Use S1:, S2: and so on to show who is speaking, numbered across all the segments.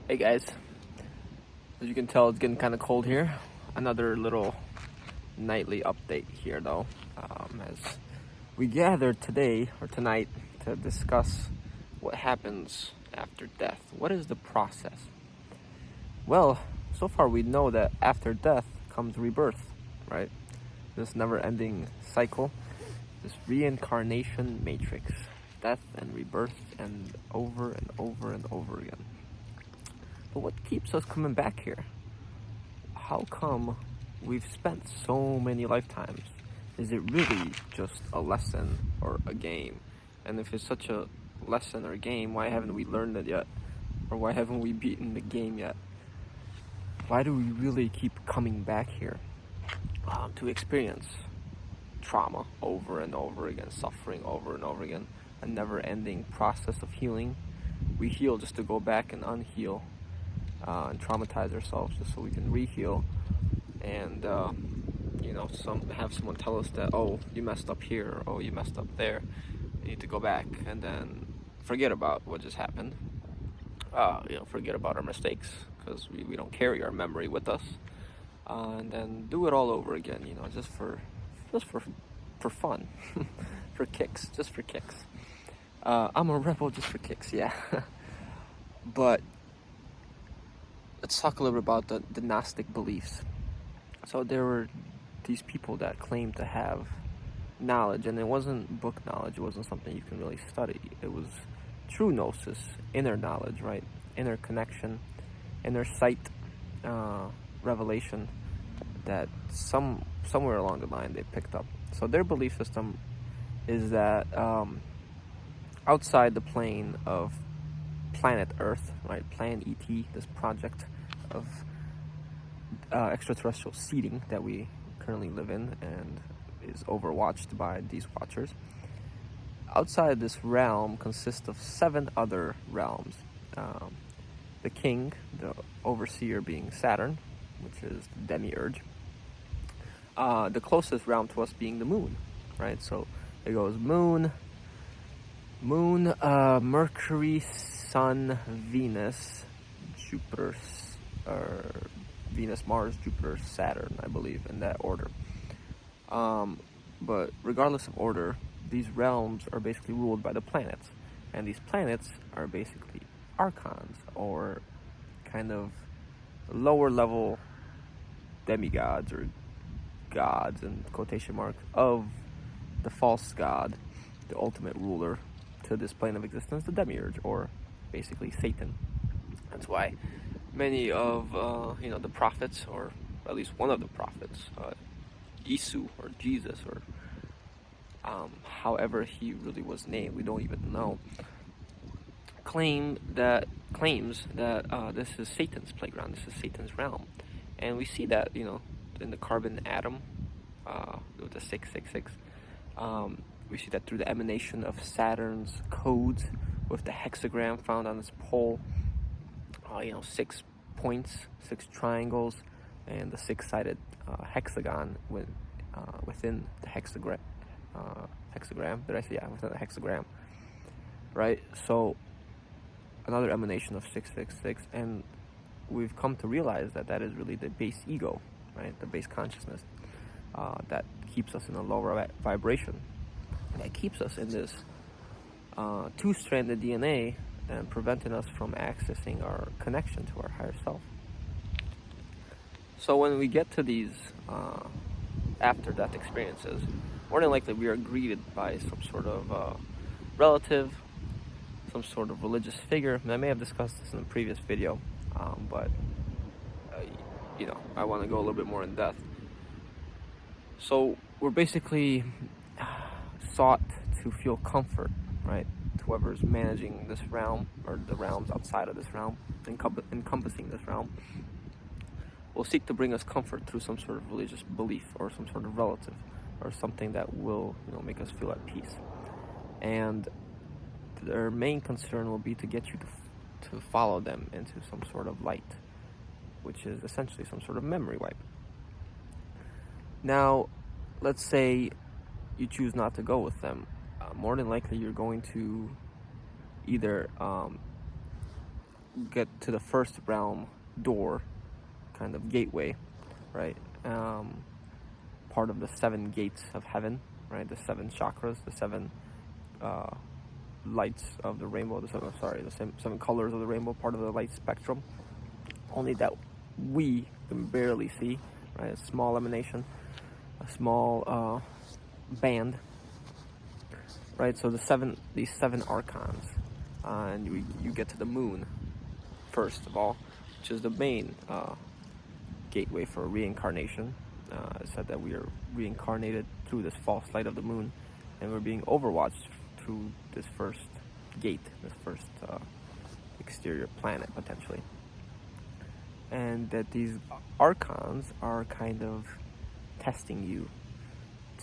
S1: Hey guys, as you can tell, it's getting kind of cold here. Another little nightly update here, though, as we gathered today or tonight to discuss what happens after death. What is the process? Well, so far we know that after death comes rebirth, right? This never-ending cycle, this reincarnation matrix, death and rebirth, and over and over and over again. But what keeps us coming back here? How come we've spent so many lifetimes? Is it really just a lesson or a game? And if it's such a lesson or a game, why haven't we learned it yet? Or why haven't we beaten the game yet? Why do we really keep coming back here to experience trauma over and over again, suffering over and over again, a never-ending process of healing? We heal just to go back and unheal. And traumatize ourselves just so we can re-heal, and have someone tell us that, oh, you messed up here, or oh, you messed up there, you need to go back and then forget about what just happened. Forget about our mistakes, because we don't carry our memory with us, and then do it all over again, just for fun. For kicks, just for kicks. I'm a rebel just for kicks, yeah. But let's talk a little bit about the Gnostic beliefs. So there were these people that claimed to have knowledge, and it wasn't book knowledge, it wasn't something you can really study. It was true gnosis, inner knowledge, right? Inner connection, inner sight, revelation that somewhere along the line they picked up. So their belief system is that outside the plane of planet Earth, right? Plan ET, this project of extraterrestrial seeding that we currently live in and is overwatched by these watchers. Outside this realm consists of 7 other realms. The king, the overseer being Saturn, which is the demiurge. The closest realm to us being the moon, right? So it goes moon, Mercury, Sun, Venus, Jupiter, or Venus, Mars, Jupiter, Saturn, I believe, in that order. But regardless of order, these realms are basically ruled by the planets. And these planets are basically archons, or kind of lower level demigods, or gods in quotation marks, of the false god, the ultimate ruler to this plane of existence, the demiurge, or basically Satan. That's why many of the prophets, or at least one of the prophets, Isu or Jesus, or however he really was named, we don't even know, claims that this is Satan's playground, this is Satan's realm. And we see that in the carbon atom, with the 666. We see that through the emanation of Saturn's codes, with the hexagram found on its pole. 6 points, 6 triangles, and the 6-sided hexagon within the hexagram. Did I say within the hexagram? Right. So another emanation of 666, and we've come to realize that is really the base ego, right? The base consciousness that keeps us in a lower vibration. That keeps us in this 2-stranded DNA and preventing us from accessing our connection to our higher self. So when we get to these after-death experiences, more than likely we are greeted by some sort of relative, some sort of religious figure. And I may have discussed this in a previous video, but I want to go a little bit more in depth. So we're basically sought to feel comfort, right? Whoever's managing this realm, or the realms outside of this realm, encompassing this realm, will seek to bring us comfort through some sort of religious belief, or some sort of relative, or something that will make us feel at peace. And their main concern will be to get you to follow them into some sort of light, which is essentially some sort of memory wipe. Now, let's say you choose not to go with them. More than likely you're going to either get to the first realm door, kind of gateway, right? Part of the 7 gates of heaven, right? The 7 chakras, the 7 lights of the rainbow, the 7 colors of the rainbow, part of the light spectrum. Only that we can barely see, right? A small emanation, a small band, right? So these 7 archons, and you get to the moon first of all, which is the main gateway for reincarnation. It said that we are reincarnated through this false light of the moon, and we're being overwatched through this first gate, this first exterior planet potentially. And that these archons are kind of testing you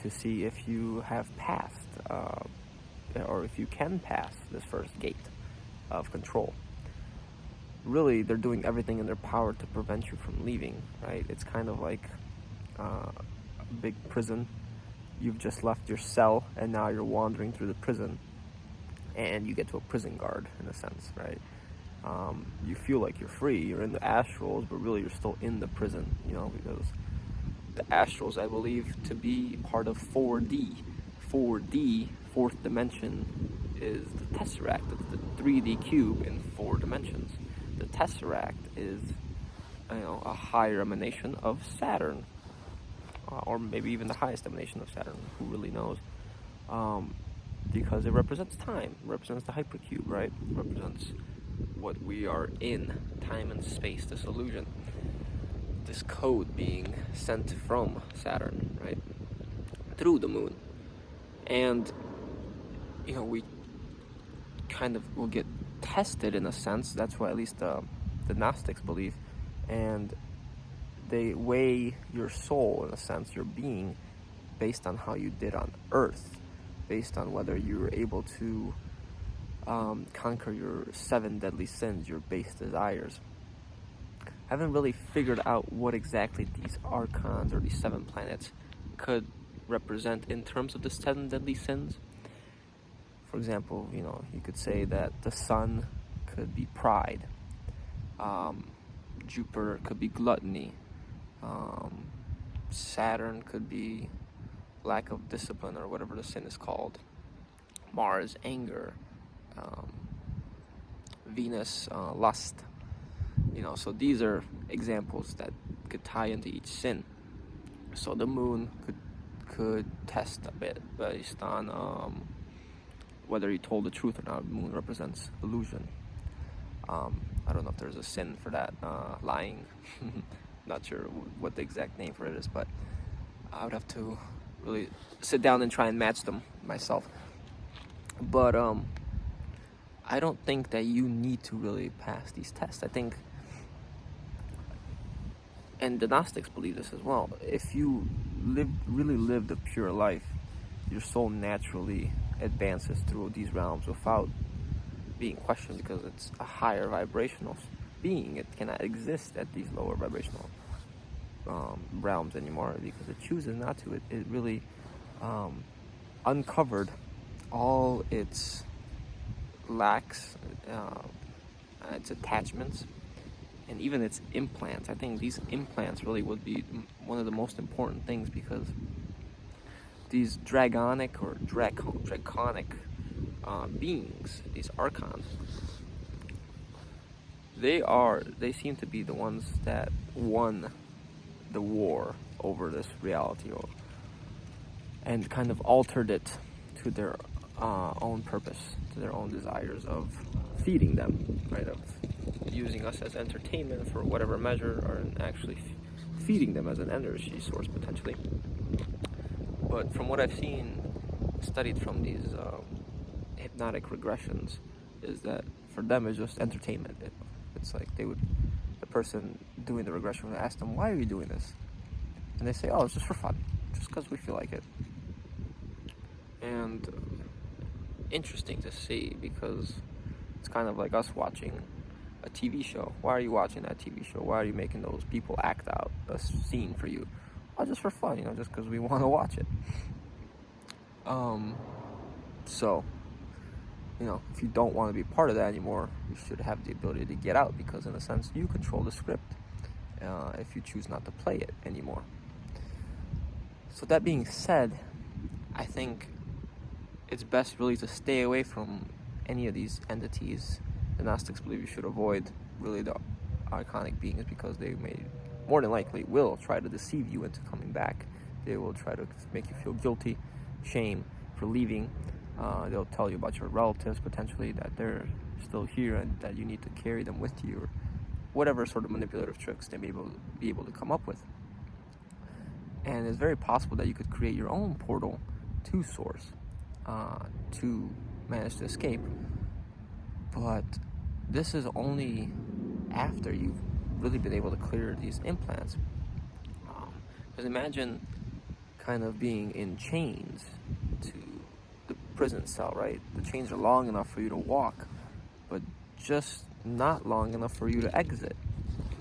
S1: to see if you have passed, or if you can pass this first gate of control. Really, they're doing everything in their power to prevent you from leaving, right? It's kind of like a big prison. You've just left your cell, and now you're wandering through the prison, and you get to a prison guard, in a sense, right? You feel like you're free, you're in the astrals, but really you're still in the prison, because the astrals, I believe, to be part of 4D. 4D, fourth dimension, is the tesseract. It's the 3D cube in 4 dimensions. The tesseract is, a higher emanation of Saturn, or maybe even the highest emanation of Saturn. Who really knows? Because it represents time, it represents the hypercube, right? It represents what we are in, time and space, this illusion, this code being sent from Saturn, right, through the moon. And we kind of will get tested in a sense. That's what at least the Gnostics believe. And they weigh your soul, in a sense, your being, based on how you did on Earth, based on whether you were able to conquer your 7 deadly sins, your base desires. I haven't really figured out what exactly these archons or these 7 planets could represent in terms of the 7 deadly sins. For example, you could say that the sun could be pride, Jupiter could be gluttony, Saturn could be lack of discipline, or whatever the sin is called, Mars, anger, Venus, lust. So these are examples that could tie into each sin. So the moon could test a bit based on whether he told the truth or not. The moon represents illusion. I don't know if there's a sin for that, lying. Not sure what the exact name for it is, but I would have to really sit down and try and match them myself. But I don't think that you need to really pass these tests. I think, and the Gnostics believe this as well, if you really lived a pure life, your soul naturally advances through these realms without being questioned, because it's a higher vibrational being. It cannot exist at these lower vibrational realms anymore, because it chooses not to. It really uncovered all its lacks, its attachments, and even its implants. I think these implants really would be one of the most important things, because these dragonic or draconic beings, these archons, they seem to be the ones that won the war over this reality, and kind of altered it to their own purpose, to their own desires of feeding them, right, of using us as entertainment for whatever measure, or actually feeding them as an energy source potentially. But from what I've seen, studied from these hypnotic regressions, is that for them it's just entertainment. It's like the person doing the regression would ask them, why are you doing this? And they say, oh, it's just for fun, just because we feel like it. And interesting to see, because it's kind of like us watching a TV show. Why are you watching that TV show? Why are you making those people act out a scene for you? Oh, just for fun, just because we want to watch it. So, if you don't want to be part of that anymore, you should have the ability to get out, because in a sense you control the script if you choose not to play it anymore. So that being said, I think it's best really to stay away from any of these entities. The Gnostics believe you should avoid really the iconic beings, because they more than likely will try to deceive you into coming back. They will try to make you feel guilty, shame for leaving. They'll tell you about your relatives potentially, that they're still here and that you need to carry them with you, or whatever sort of manipulative tricks they may be able to come up with. And it's very possible that you could create your own portal to Source to manage to escape. But this is only after you've really been able to clear these implants. Because imagine kind of being in chains to the prison cell, right? The chains are long enough for you to walk, but just not long enough for you to exit.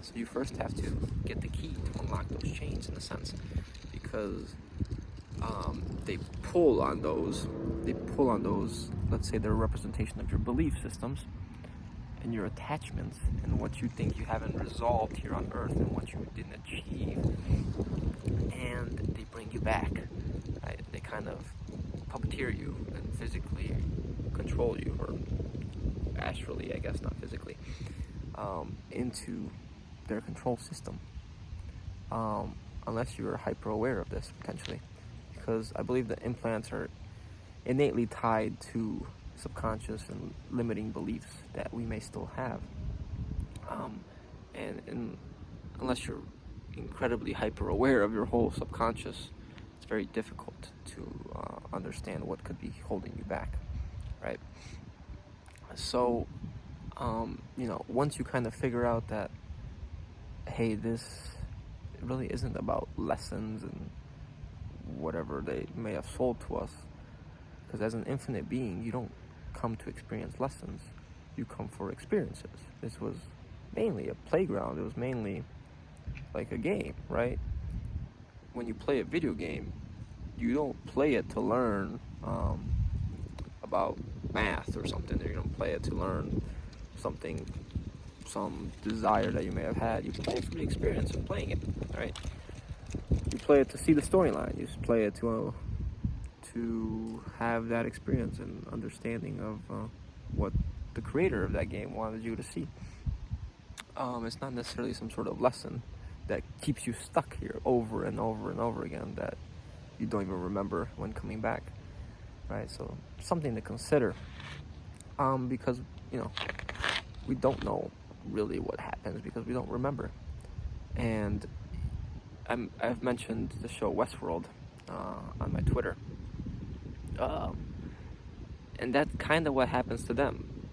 S1: So you first have to get the key to unlock those chains, in a sense, because they pull on those. Let's say they're a representation of your belief systems and your attachments and what you think you haven't resolved here on Earth and what you didn't achieve, and they bring you back. Right? They kind of puppeteer you and physically control you, or astrally, I guess, not physically, into their control system. Unless you're hyper aware of this, potentially, because I believe the implants are innately tied to subconscious and limiting beliefs that we may still have. And unless you're incredibly hyper aware of your whole subconscious, it's very difficult to understand what could be holding you back, right? So, once you kind of figure out that, hey, this really isn't about lessons and whatever they may have sold to us, because as an infinite being, you don't come to experience lessons, you come for experiences. This was mainly a playground. It was mainly like a game, right? When you play a video game, you don't play it to learn about math or something, or you don't play it to learn some desire that you may have had. You play it for the experience of playing it, right? You play it to see the storyline. You play it to have that experience and understanding of what the creator of that game wanted you to see. It's not necessarily some sort of lesson that keeps you stuck here over and over and over again that you don't even remember when coming back, right? So something to consider, because we don't know really what happens because we don't remember. And I've mentioned the show Westworld on my Twitter, and that's kind of what happens to them.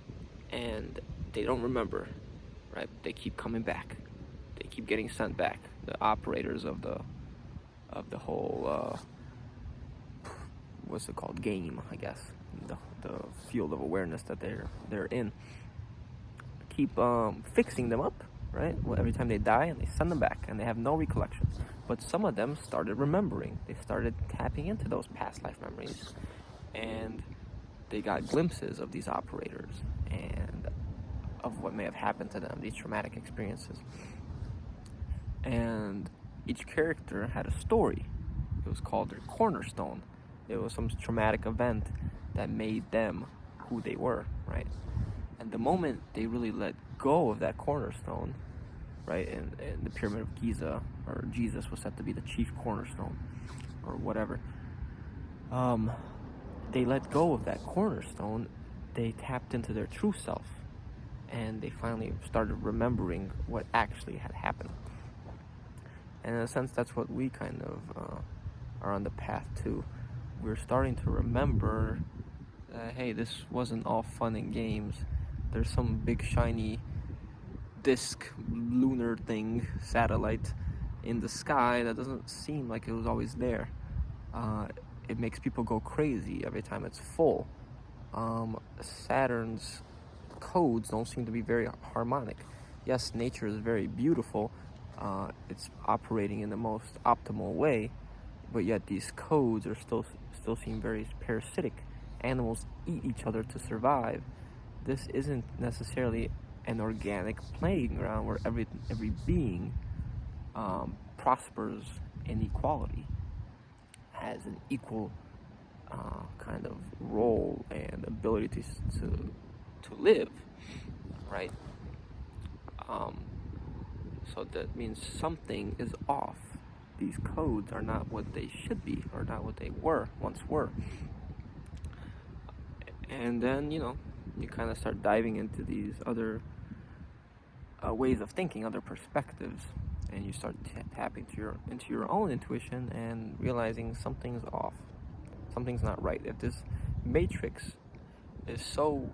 S1: And they don't remember, right? They keep coming back. They keep getting sent back. The operators of the whole what's it called, game, I guess, the field of awareness that they're in, keep fixing them up, right? Well, every time they die, and they send them back, and they have no recollection. But some of them started remembering. They started tapping into those past life memories, and they got glimpses of these operators and of what may have happened to them, these traumatic experiences. And each character had a story. It was called their cornerstone. It was some traumatic event that made them who they were, right? And the moment they really let go of that cornerstone, right, and the Pyramid of Giza, or Jesus was said to be the chief cornerstone, or whatever, they let go of that cornerstone, they tapped into their true self, and they finally started remembering what actually had happened. And in a sense, that's what we kind of are on the path to. We're starting to remember that, hey, this wasn't all fun and games. There's some big shiny disk, lunar thing, satellite in the sky that doesn't seem like it was always there. It makes people go crazy every time it's full. Saturn's codes don't seem to be very harmonic. Yes, nature is very beautiful. It's operating in the most optimal way, but yet these codes are still seem very parasitic animals eat each other to survive, this isn't necessarily an organic playing ground where every being prospers in equality, has an equal kind of role and ability to live, right? So that means something is off. These codes are not what they should be, or not what they once were. And then, you kind of start diving into these other ways of thinking, other perspectives, and you start tapping into your own intuition and realizing something's off, something's not right. If this matrix is so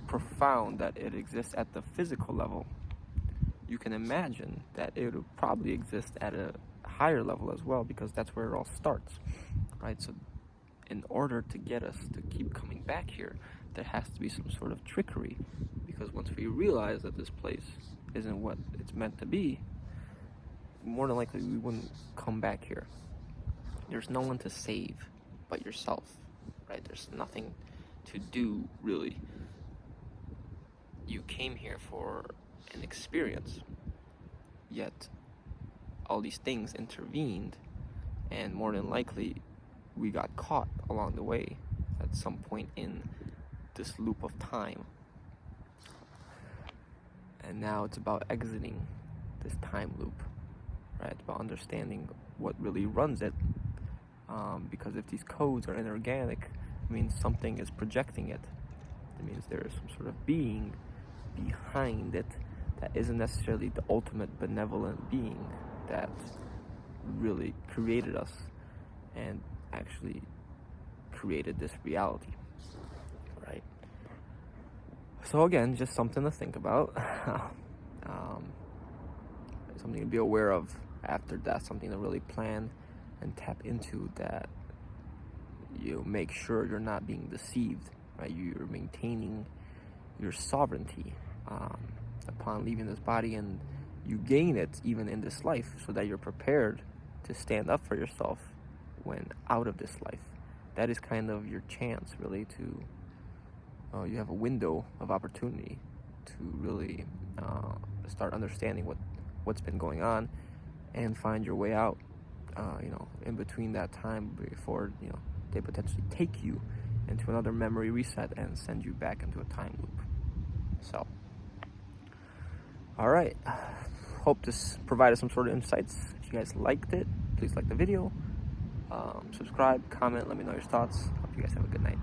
S1: profound that it exists at the physical level, you can imagine that it would probably exist at a higher level as well, because that's where it all starts, right? So in order to get us to keep coming back here, there has to be some sort of trickery, because once we realize that this place isn't what it's meant to be, more than likely we wouldn't come back here. There's no one to save but yourself, right? There's nothing to do, really. You came here for an experience, yet all these things intervened, and more than likely we got caught along the way at some point in this loop of time. And now it's about exiting this time loop, right? It's about understanding what really runs it, because if these codes are inorganic, it means something is projecting it. It means there is some sort of being behind it that isn't necessarily the ultimate benevolent being that really created us and actually created this reality, right? So again, just something to think about, something to be aware of after death, something to really plan and tap into, that you make sure you're not being deceived, right? You're maintaining your sovereignty upon leaving this body, and you gain it even in this life, so that you're prepared to stand up for yourself when out of this life. That is kind of your chance, really, to you have a window of opportunity to really start understanding what's been going on and find your way out, in between that time before, they potentially take you into another memory reset and send you back into a time loop. So, all right. Hope this provided some sort of insights. If you guys liked it, please like the video, subscribe, comment, let me know your thoughts. Hope you guys have a good night.